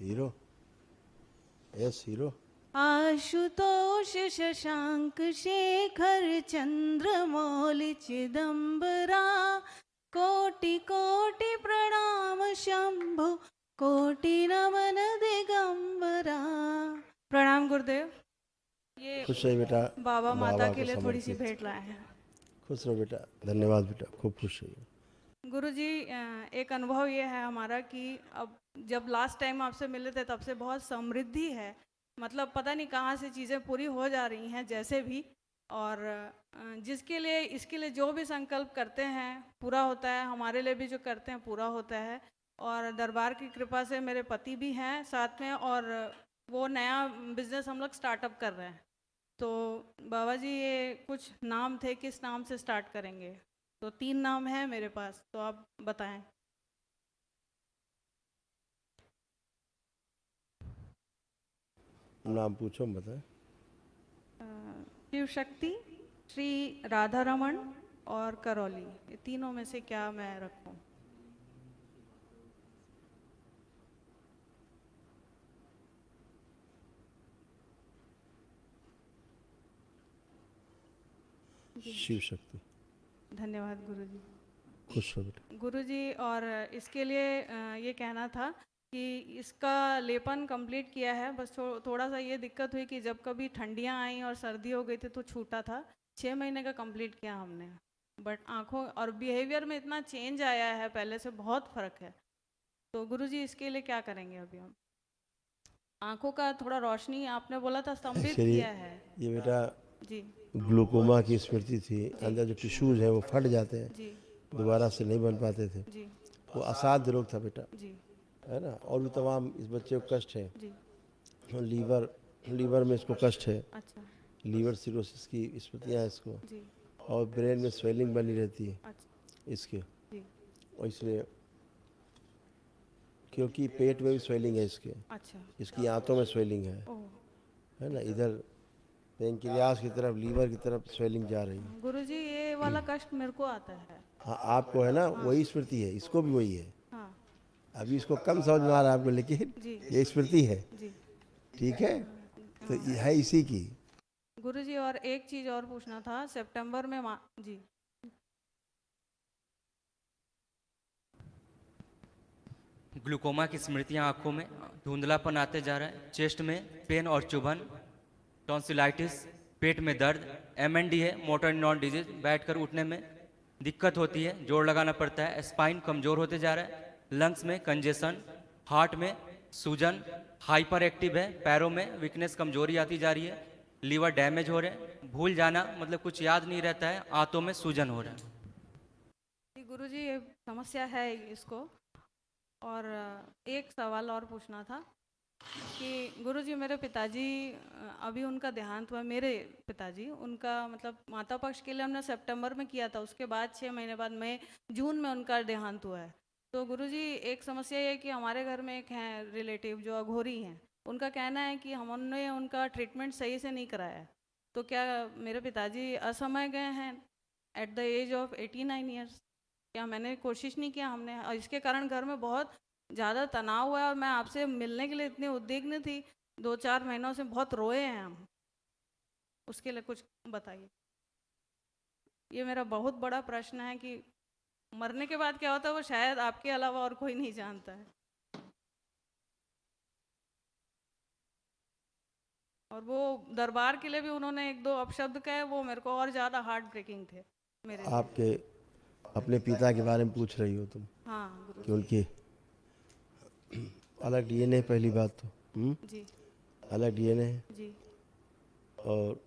Hero, yes hero. Ashutosh Shashank Shekhar Chandramouli Chidambara, कोटि कोटि प्रणाम शंभु, कोटि नमन दिगंबरा। प्रणाम गुरुदेव। ये खुश रहिए बेटा, बाबा माता बाबा के को लिए थोड़ी सी समर्पित। भेंट लाए हैं। खुश रहो बेटा, धन्यवाद बेटा, खूब खुश रहिए। गुरुजी, एक अनुभव ये है हमारा कि अब जब लास्ट टाइम आपसे मिले थे तब से बहुत समृद्धि है। मतलब पता नहीं कहाँ से चीज़ें पूरी हो जा रही हैं जैसे भी। और जिसके लिए इसके लिए जो भी संकल्प करते हैं पूरा होता है, हमारे लिए भी जो करते हैं पूरा होता है। और दरबार की कृपा से मेरे पति भी हैं साथ में, और वो नया बिजनेस हम लोग स्टार्टअप कर रहे हैं। तो बाबा जी, ये कुछ नाम थे, किस नाम से स्टार्ट करेंगे? तो 3 नाम है मेरे पास, तो आप बताएं। नाम पूछो, हम बताएं। शिव शक्ति, श्री राधा रमन और करौली, ये तीनों में से क्या मैं रखूं? जी, शिव शक्ति। धन्यवाद गुरुजी। खुश रहो बेटा। गुरुजी, और इसके लिए ये कहना था कि इसका लेपन कंप्लीट किया है, बस थोड़ा सा ये दिक्कत हुई कि जब कभी ठंडियाँ आई और सर्दी हो गई थी तो छूटा था। 6 महीने का कंप्लीट किया हमने, बट आँखों और बिहेवियर में इतना चेंज आया है, पहले से बहुत फ़र्क है। तो गुरुजी, इसके लिए क्या करेंगे अभी हम? आँखों का थोड़ा रोशनी आपने बोला था स्तंभित एक्चुअली किया है। ये बेटा जी ग्लूकोमा की स्मृति थी, जी अंदर जो टिश्यूज हैं वो फट जाते हैं, जी दोबारा से नहीं बन पाते थे। जी वो असाध्य रोग था बेटा, जी है ना। और भी तमाम इस बच्चे को कष्ट है। जी। लीवर लीवर में इसको कष्ट है, अच्छा। लीवर सिरोसिस की स्मृतियाँ हैं इसको। जी। और ब्रेन में स्वेलिंग बनी रहती है अच्छा। इसके। जी। और इसलिए क्योंकि पेट में भी स्वेलिंग है इसके, अच्छा। इसकी आंतों में स्वेलिंग ओह। है ना। इधर पेनक्रियास की तरफ, लीवर की तरफ स्वेलिंग जा रही है। गुरुजी, ये वाला कष्ट मेरे को आता है। हाँ, आपको है ना, हाँ वही स्मृति है, इसको भी वही है। हाँ। अभी इसको कम समझ में आ रहा है आपको, लेकिन जी ये स्मृति है। जी। ठीक है, तो हाँ। ये है इसी की। गुरुजी, और एक चीज़ और पूछना था, सितंबर में जी। ग्लूकोमा की स्मृतियाँ आंखों में, धुंधलापन आते जा रहा है, चेस्ट में पेन और चुभन, टॉन्सिलाइटिस, पेट में दर्द, एमएनडी है, मोटर न्यूरॉन डिजीज, बैठकर उठने में दिक्कत होती है, जोड़ लगाना पड़ता है, स्पाइन कमजोर होते जा रहा है, लंग्स में कंजेशन, हार्ट में सूजन, हाइपर एक्टिव है, पैरों में वीकनेस, कमजोरी आती जा रही है, लीवर डैमेज हो रहे हैं, भूल जाना, मतलब कुछ याद नहीं रहता है, आंतों में सूजन हो रहा है। गुरुजी, ये समस्या है इसको। और एक सवाल और पूछना था कि गुरुजी, मेरे पिताजी, अभी उनका देहांत हुआ। मेरे पिताजी, उनका मतलब माता पक्ष के लिए हमने सितंबर में किया था, उसके बाद 6 महीने बाद मई जून में उनका देहांत हुआ है। तो गुरुजी, एक समस्या ये है कि हमारे घर में एक हैं रिलेटिव जो अघोरी हैं, उनका कहना है कि हमने उनका ट्रीटमेंट सही से नहीं कराया है। तो क्या मेरे पिताजी असमय गए हैं at the age of 89 years? क्या मैंने कोशिश नहीं किया हमने, और इसके कारण घर में बहुत ज़्यादा तनाव हुआ है, और मैं आपसे मिलने के लिए इतनी उद्विग्न थी। 2-4 महीनों से बहुत रोए हैं हम। उसके लिए कुछ बताइए। ये मेरा बहुत बड़ा प्रश्न है कि मरने के बाद क्या होता है वो शायद आपके अलावा और कोई नहीं जानता है। और वो दरबार के लिए भी उन्होंने 1-2 अपशब्द कहे, वो मेरे को और ज़्यादा हार्ट ब्रेकिंग थे मेरे लिए। आपके अपने पिता के बारे में पूछ रही हो तुम, हाँ कि गुरुजी। उनकी अलग डीएनए, पहली बात तो जी अलग डीएनए है। जी। और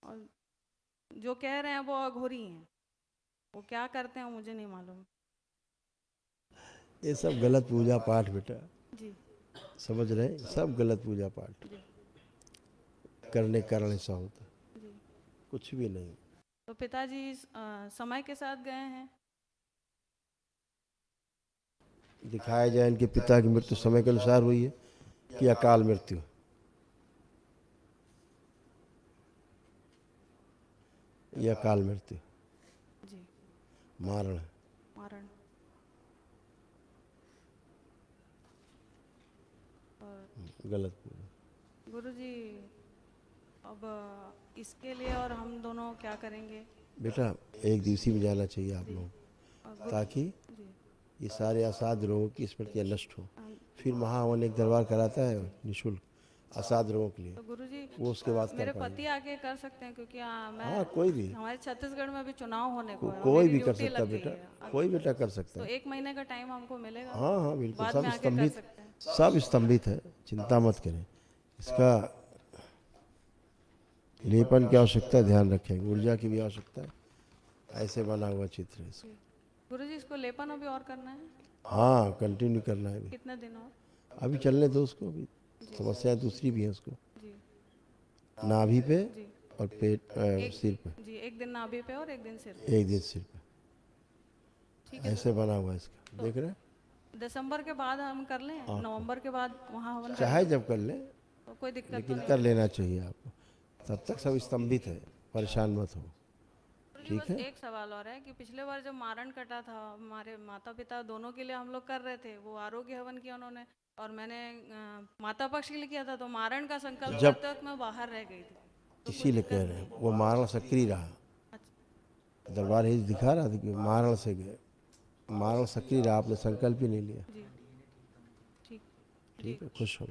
और जो कह रहे हैं वो अघोरी हैं, वो क्या करते हैं मुझे नहीं मालूम। ये सब गलत पूजा पाठ बेटा, जी समझ रहे हैं, सब गलत पूजा पाठ जी करने के कारण ऐसा होता है, जी। कुछ भी नहीं। तो पिताजी समय के साथ गए हैं। दिखाया जाए इनके पिता की मृत्यु समय के अनुसार हुई है कि अकाल मृत्यु? या अकाल मृत्यु, जी। मारण है। मरण। गलत बोला। गुरुजी अब इसके लिए और हम दोनों क्या करेंगे? बेटा एक दिवसीय में जाना चाहिए आप लोगों को, ताकि जी ये सारे असाध रोगों की स्मृतियाँ नष्ट हो। फिर महावन एक दरबार कराता है निःशुल्क असाध रोगों के लिए, तो गुरुजी वो उसके बाद कर मेरे पाएंगे। पति आके कर सकते हैं, क्योंकि मैं हाँ कोई भी, हमारे छत्तीसगढ़ में अभी चुनाव होने को है, कोई मेरी भी कर ड्यूटी सकता है लग गई बेटा, है। कोई बेटा कर सकता तो है। 1 महीने का टाइम हमको मिलेगा? हाँ हाँ बिल्कुल, बाद सब में आके कर स्तंभित, सकते हैं। सब स्तंभित है, चिंता मत करें। इसका लेपन की आवश्यकता है, ध्यान रखेंगे, ऊर्जा की भी आवश्यकता है। ऐसे बना हुआ चित्र है इसका। गुरुजी इसको लेपन अभी और करना है? हाँ कंटिन्यू करना है अभी, कितने दिन और? अभी चलने दो उसको, अभी समस्याएं दूसरी भी हैं उसको, जी नाभि पे जी और पेट सिर पे, जी, 1 दिन नाभि पे और 1 दिन सिर पे। एक दिन सिर पे, ठीक है। ऐसे बना हुआ है इसका, देख रहे हैं? दिसंबर के बाद हम कर लें, नवंबर के बाद वहाँ हवन चाहे जब कर ले, तो कोई दिक्कत लेकिन नहीं कर लेना चाहिए आपको, तब तक सब स्तंभित है, परेशान मत हो। जी। ठीक बस है। एक सवाल और है कि पिछले बार जब मारण कटा था, हमारे माता पिता दोनों के लिए हम लोग कर रहे थे, वो आरोग्य हवन किया उन्होंने, और मैंने माता पक्ष के लिए किया था, तो मारण का संकल्प जब- करते वक्त मैं बाहर रह गई थी। तो इसीलिए कह रहे हैं, वो मारण सक्रिय रहा, अच्छा दरबार ही दिखा रहा था कि मारण से गए, मारण सक्रिय रहा, आपने संकल्प ही नहीं लिया। जी ठीक ठीक है, खुश हो,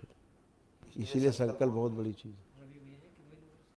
इसीलिए संकल्प बहुत बड़ी चीज़ है।